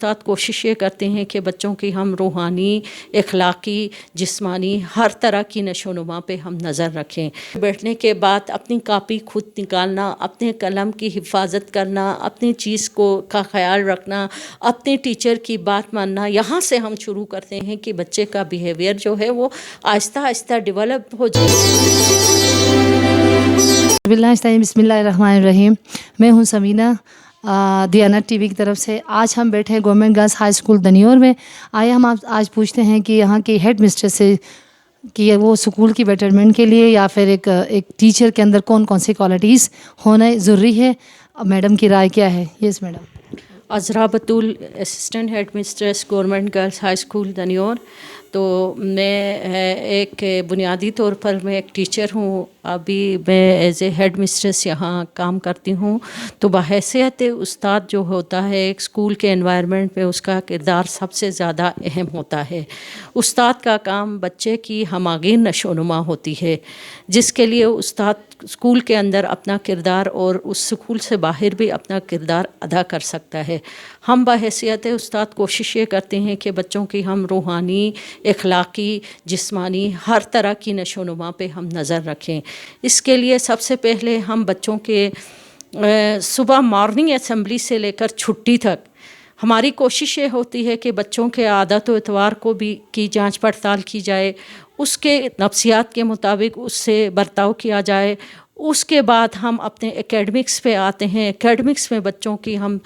استاد کوشش یہ کرتے ہیں کہ بچوں کی ہم روحانی، اخلاقی، جسمانی ہر طرح کی نشو و نما پہ ہم نظر رکھیں. بیٹھنے کے بعد اپنی کاپی خود نکالنا، اپنے قلم کی حفاظت کرنا، اپنی چیز کا خیال رکھنا، اپنے ٹیچر کی بات ماننا، یہاں سے ہم شروع کرتے ہیں کہ بچے کا بیہیویئر جو ہے وہ آہستہ آہستہ ڈیولپ ہو جائے. بسم اللہ الرحمن الرحیم. میں ہوں سمینہ، دیانت ٹی وی کی طرف سے. آج ہم بیٹھے ہیں گورنمنٹ گرلز ہائی اسکول دنیور میں. آئے ہم آج پوچھتے ہیں کہ یہاں کی ہیڈ مسٹریس سے کہ وہ اسکول کی بیٹرمنٹ کے لیے یا پھر ایک ٹیچر کے اندر کون کون سی کوالٹیز ہونا ضروری ہے. میڈم کی رائے کیا ہے؟ Yes madam. Azra Batool, assistant head mistress government girls high school دنیور. تو میں ایک بنیادی طور پر میں ایک ٹیچر ہوں. ابھی میں ایز اے ہیڈ مسٹریس یہاں کام کرتی ہوں. تو بحیثیت استاد جو ہوتا ہے ایک اسکول کے انوائرمنٹ میں، اس کا کردار سب سے زیادہ اہم ہوتا ہے. استاد کا کام بچے کی ہماگیر نشو و نما ہوتی ہے، جس کے لیے استاد اسکول کے اندر اپنا کردار اور اس اسکول سے باہر بھی اپنا کردار ادا کر سکتا ہے. ہم بحیثیت استاد کوشش یہ کرتے ہیں کہ بچوں کی ہم روحانی، اخلاقی، جسمانی ہر طرح کی نشو و نما پہ ہم نظر رکھیں. اس کے لیے سب سے پہلے ہم بچوں کے صبح مارننگ اسمبلی سے لے کر چھٹی تک ہماری کوشش یہ ہوتی ہے کہ بچوں کے عادت و اطوار کو بھی کی جانچ پڑتال کی جائے، اس کے نفسیات کے مطابق اس سے برتاؤ کیا جائے. اس کے بعد ہم اپنے اکیڈمکس پہ آتے ہیں. اکیڈمکس میں بچوں کی ہم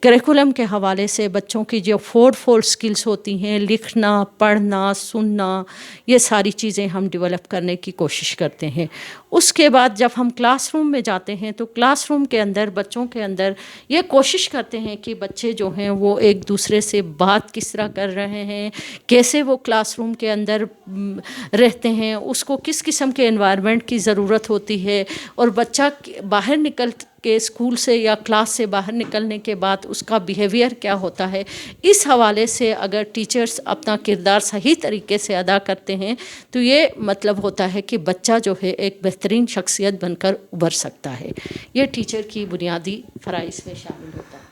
کریکولم کے حوالے سے بچوں کی جو 4 سکلز ہوتی ہیں، لکھنا، پڑھنا، سننا، یہ ساری چیزیں ہم ڈیولپ کرنے کی کوشش کرتے ہیں. اس کے بعد جب ہم کلاس روم میں جاتے ہیں تو کلاس روم کے اندر بچوں کے اندر یہ کوشش کرتے ہیں کہ بچے جو ہیں وہ ایک دوسرے سے بات کس طرح کر رہے ہیں، کیسے وہ کلاس روم کے اندر رہتے ہیں، اس کو کس قسم کے انوائرمنٹ کی ضرورت ہوتی ہے، اور بچہ باہر نکل کے اسکول سے یا کلاس سے باہر نکلنے کے بعد اس کا بیہیویئر کیا ہوتا ہے. اس حوالے سے اگر ٹیچرز اپنا کردار صحیح طریقے سے ادا کرتے ہیں تو یہ مطلب ہوتا ہے کہ بچہ جو ہے ایک بہترین شخصیت بن کر ابھر سکتا ہے. یہ ٹیچر کی بنیادی فرائض میں شامل ہوتا ہے.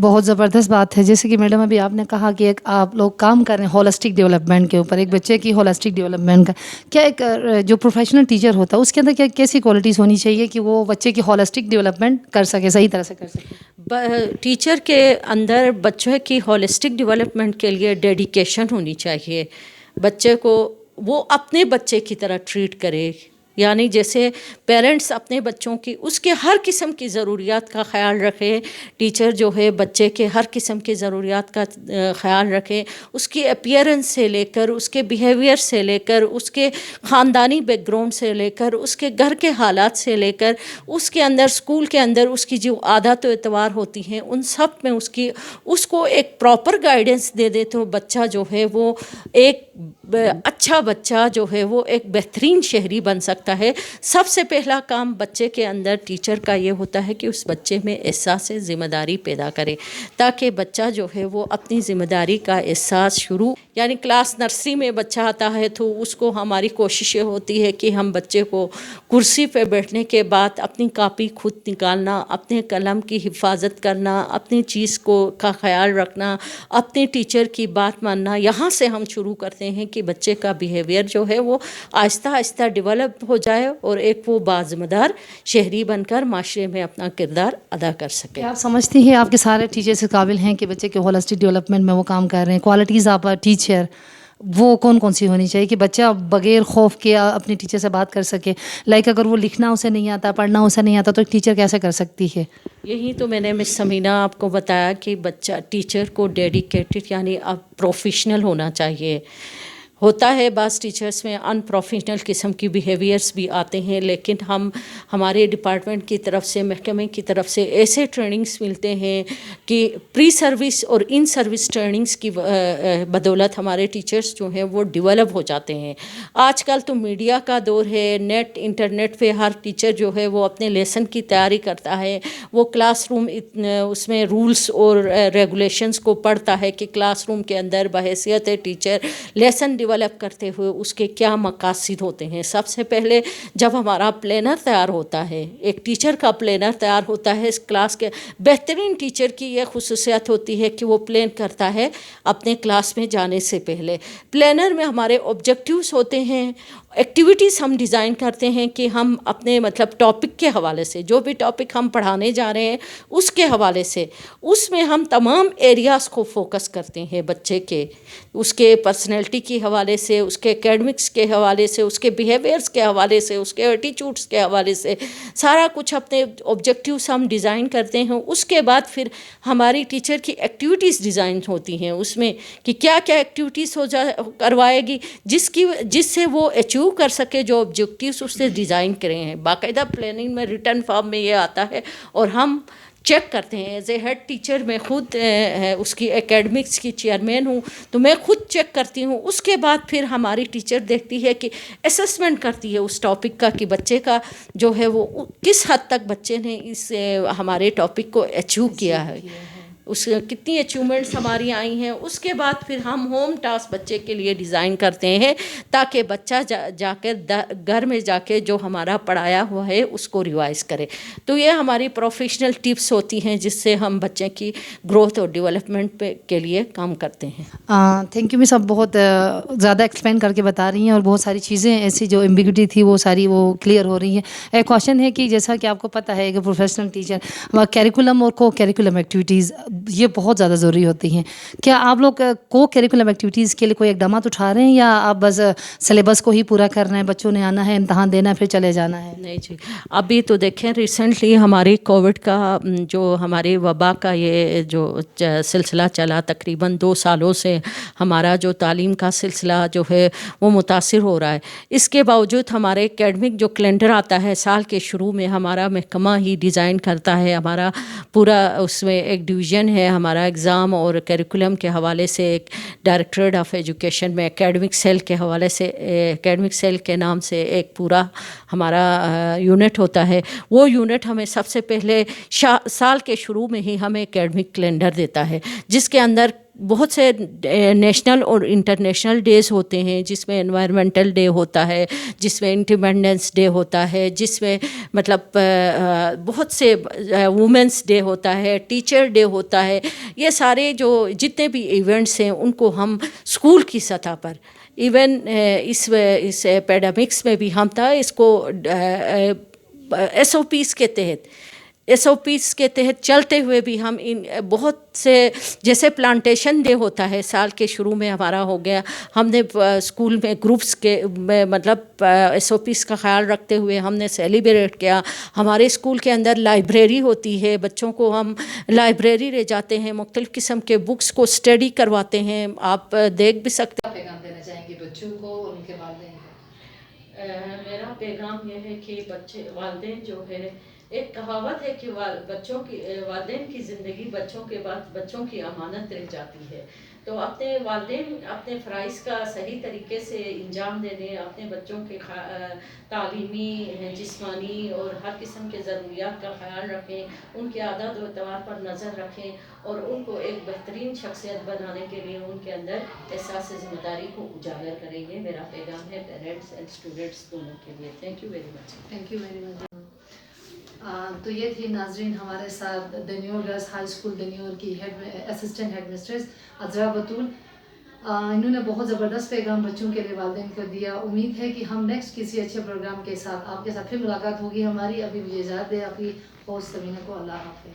بہت زبردست بات ہے. جیسے کہ میڈم ابھی آپ نے کہا کہ ایک آپ لوگ کام کر رہے ہیں ہولسٹک ڈیولپمنٹ کے اوپر، ایک بچے کی ہولسٹک ڈیولپمنٹ کا. کیا ایک جو پروفیشنل ٹیچر ہوتا ہے اس کے اندر کیا کیسی کوالٹیز ہونی چاہیے کہ وہ بچے کی ہولسٹک ڈیولپمنٹ کر سکے، صحیح طرح سے کر سکے؟ ٹیچر کے اندر بچے کی ہولسٹک ڈیولپمنٹ کے لیے ڈیڈیکیشن ہونی چاہیے. بچے کو وہ اپنے بچے کی طرح ٹریٹ کرے، یعنی جیسے پیرنٹس اپنے بچوں کی اس کے ہر قسم کی ضروریات کا خیال رکھے، ٹیچر جو ہے بچے کے ہر قسم کی ضروریات کا خیال رکھے. اس کی اپیئرنس سے لے کر، اس کے بیہیویئر سے لے کر، اس کے خاندانی بیک گراؤنڈ سے لے کر، اس کے گھر کے حالات سے لے کر، اس کے اندر اسکول کے اندر اس کی جو عادت و اعتبار ہوتی ہیں ان سب میں اس کو ایک پراپر گائیڈنس دے دے تو بچہ جو ہے وہ ایک اچھا بچہ جو ہے وہ ایک بہترین شہری بن سکتا ہے. سب سے پہلا کام بچے کے اندر ٹیچر کا یہ ہوتا ہے کہ اس بچے میں احساس ذمہ داری پیدا کرے، تاکہ بچہ جو ہے وہ اپنی ذمہ داری کا احساس یعنی کلاس نرسری میں بچہ آتا ہے تو اس کو ہماری کوشش یہ ہوتی ہے کہ ہم بچے کو کرسی پہ بیٹھنے کے بعد اپنی کاپی خود نکالنا، اپنے قلم کی حفاظت کرنا، اپنی چیز کا خیال رکھنا، اپنے ٹیچر کی بات ماننا، یہاں سے ہم شروع کرتے ہیں کہ بچے کا بیہیویئر جو ہے وہ آہستہ آہستہ ڈیولپ ہو جائے اور ایک وہ باذمہ دار شہری بن کر معاشرے میں اپنا کردار ادا کر سکے. آپ سمجھتی ہیں آپ کے سارے ٹیچرز قابل ہیں کہ بچے کے ہولسٹک ڈیولپمنٹ میں وہ کام کر رہے ہیں؟ کوالٹیز آپ ٹیچر وہ کون کون سی ہونی چاہیے کہ بچہ بغیر خوف کے اپنے ٹیچر سے بات کر سکے؟ لائک اگر وہ لکھنا اسے نہیں آتا، پڑھنا اسے نہیں آتا، تو ایک ٹیچر کیسے کر سکتی ہے؟ یہی تو میں نے مس سمینہ آپ کو بتایا کہ بچہ ٹیچر کو ڈیڈیکیٹڈ یعنی اب پروفیشنل ہونا چاہیے. ہوتا ہے بعض ٹیچرس میں ان پروفیشنل قسم کی بیہیویئرس بھی آتے ہیں، لیکن ہمارے ڈپارٹمنٹ کی طرف سے، محکمے کی طرف سے ایسے ٹریننگز ملتے ہیں کہ پری سروس اور ان سروس ٹریننگز کی بدولت ہمارے ٹیچرس جو ہیں وہ ڈیولپ ہو جاتے ہیں. آج کل تو میڈیا کا دور ہے، انٹرنیٹ پہ ہر ٹیچر جو ہے وہ اپنے لیسن کی تیاری کرتا ہے، وہ کلاس روم اس میں رولز اور ریگولیشنز کو پڑھتا ہے کہ کلاس روم کے اندر بحیثیت ٹیچر لیسن ڈیولپ ڈیولپ کرتے ہوئے اس کے کیا مقاصد ہوتے ہیں. سب سے پہلے جب ہمارا پلانر تیار ہوتا ہے، ایک ٹیچر کا پلانر تیار ہوتا ہے، اس کلاس کے بہترین ٹیچر کی یہ خصوصیت ہوتی ہے کہ وہ پلان کرتا ہے اپنے کلاس میں جانے سے پہلے. پلانر میں ہمارے آبجیکٹیوز ہوتے ہیں، ایکٹیویٹیز ہم ڈیزائن کرتے ہیں کہ ہم اپنے مطلب ٹاپک کے حوالے سے، جو بھی ٹاپک ہم پڑھانے جا رہے ہیں اس کے حوالے سے، اس میں ہم تمام ایریاز کو فوکس کرتے ہیں بچے کے، اس کے پرسنالٹی کے حوالے سے، اس کے اکیڈمکس کے حوالے سے، اس کے بیہیویئرس کے حوالے سے، اس کے ایٹیچیوڈس کے حوالے سے، سارا کچھ اپنے آبجیکٹیوز ہم ڈیزائن کرتے ہیں. اس کے بعد پھر ہماری ٹیچر کی ایکٹیویٹیز ڈیزائن ہوتی ہیں اس میں کہ کیا کیا ایکٹیویٹیز کروائے گی جس سے وہ اچیو کر سکے جو آبجیکٹیوز اس نے ڈیزائن کرے ہیں. باقاعدہ پلاننگ میں ریٹن فارم میں یہ آتا ہے اور ہم چیک کرتے ہیں. ایز اے ہیڈ ٹیچر میں خود اس کی اکیڈمکس کی چیئرمین ہوں تو میں خود چیک کرتی ہوں. اس کے بعد پھر ہماری ٹیچر دیکھتی ہے کہ اسسمنٹ کرتی ہے اس ٹاپک کا کہ بچے کا جو ہے وہ کس حد تک بچے نے اس ہمارے ٹاپک کو اچیو کیا ہے، اس کتنی اچیومنٹس ہماری آئی ہیں. اس کے بعد پھر ہم ہوم ٹاسک بچے کے لیے ڈیزائن کرتے ہیں تاکہ بچہ جا کر گھر میں جا کے جو ہمارا پڑھایا ہوا ہے اس کو ریوائز کرے. تو یہ ہماری پروفیشنل ٹپس ہوتی ہیں جس سے ہم بچے کی گروتھ اور ڈیولپمنٹ کے لیے کام کرتے ہیں. تھینک یو مس، آپ بہت زیادہ ایکسپلین کر کے بتا رہی ہیں اور بہت ساری چیزیں ایسی جو ایمبیگوٹی تھی وہ ساری وہ کلیئر ہو رہی ہیں. ایک کویشچن ہے کہ جیسا کہ آپ کو پتہ ہے کہ پروفیشنل ٹیچر کیریکولم اور کو کیریکولم ایکٹیویٹیز یہ بہت زیادہ ضروری ہوتی ہیں. کیا آپ لوگ کو کیریکولم ایکٹیویٹیز کے لیے کوئی اقدامات اٹھا رہے ہیں یا آپ بس سلیبس کو ہی پورا کر رہے ہیں، بچوں نے آنا ہے، امتحان دینا ہے، پھر چلے جانا ہے؟ نہیں جی، ابھی تو دیکھیں ریسنٹلی ہماری کووڈ کا جو ہماری وبا کا یہ جو سلسلہ چلا تقریباً 2 سالوں سے ہمارا جو تعلیم کا سلسلہ جو ہے وہ متاثر ہو رہا ہے. اس کے باوجود ہمارے اکیڈمک جو کیلنڈر آتا ہے سال کے شروع میں ہمارا محکمہ ہی ڈیزائن کرتا ہے. ہمارا پورا اس میں ایک ڈویژن ہے ہمارا ایگزام اور کیریکولم کے حوالے سے، ایک ڈائریکٹریٹ آف ایجوکیشن میں اکیڈمک سیل کے حوالے سے، اکیڈمک سیل کے نام سے ایک پورا ہمارا یونٹ ہوتا ہے. وہ یونٹ ہمیں سب سے پہلے سال کے شروع میں ہی ہمیں اکیڈمک کیلنڈر دیتا ہے جس کے اندر بہت سے نیشنل اور انٹرنیشنل ڈیز ہوتے ہیں، جس میں انوائرمنٹل ڈے ہوتا ہے، جس میں انڈیپینڈنس ڈے ہوتا ہے، جس میں مطلب بہت سے وومنس ڈے ہوتا ہے، ٹیچر ڈے ہوتا ہے. یہ سارے جو جتنے بھی ایونٹس ہیں ان کو ہم اسکول کی سطح پر، ایون اس ایپیڈمکس میں بھی ہم تھا اس کو ایس او پیز کے تحت چلتے ہوئے بھی ہم ان بہت سے، جیسے پلانٹیشن ڈے ہوتا ہے سال کے شروع میں ہمارا ہو گیا، ہم نے اسکول میں گروپس کے میں مطلب ایس او پیز کا خیال رکھتے ہوئے ہم نے سیلیبریٹ کیا. ہمارے اسکول کے اندر لائبریری ہوتی ہے، بچوں کو ہم لائبریری لے جاتے ہیں، مختلف قسم کے بکس کو اسٹڈی کرواتے ہیں. آپ دیکھ بھی سکتے ہیں. پیغام دینا چاہیں گے بچوں کو اور ان کے والدین کو؟ میرا پیغام یہ ہے کہ والدین جو ہے، ایک کہاوت ہے کہ بچوں کی والدین کی زندگی بچوں کے بعد بچوں کی امانت رہ جاتی ہے. تو اپنے والدین اپنے فرائض کا صحیح طریقے سے انجام دینے، اپنے بچوں کے تعلیمی، جسمانی اور ہر قسم کے ضروریات کا خیال رکھیں، ان کے عادات و اطوار پر نظر رکھیں اور ان کو ایک بہترین شخصیت بنانے کے لیے ان کے اندر احساس ذمہ داری کو اجاگر کریں. گے میرا پیغام ہے پیرنٹس اینڈ اسٹوڈنٹس دونوں کے لیے. Thank you very much. Thank you very much. تو یہ تھی ناظرین ہمارے ساتھ دنیور گرلز ہائی اسکول دنیور کی اسسٹنٹ ہیڈ مسٹریس عذرا بطول. انہوں نے بہت زبردست پیغام بچوں کے لیے والدین کو دیا. امید ہے کہ ہم نیکسٹ کسی اچھے پروگرام کے ساتھ آپ کے ساتھ پھر ملاقات ہوگی ہماری. ابھی مجھے اجازت دے آپ کی ہوسٹ سمینہ کو. اللہ حافظ.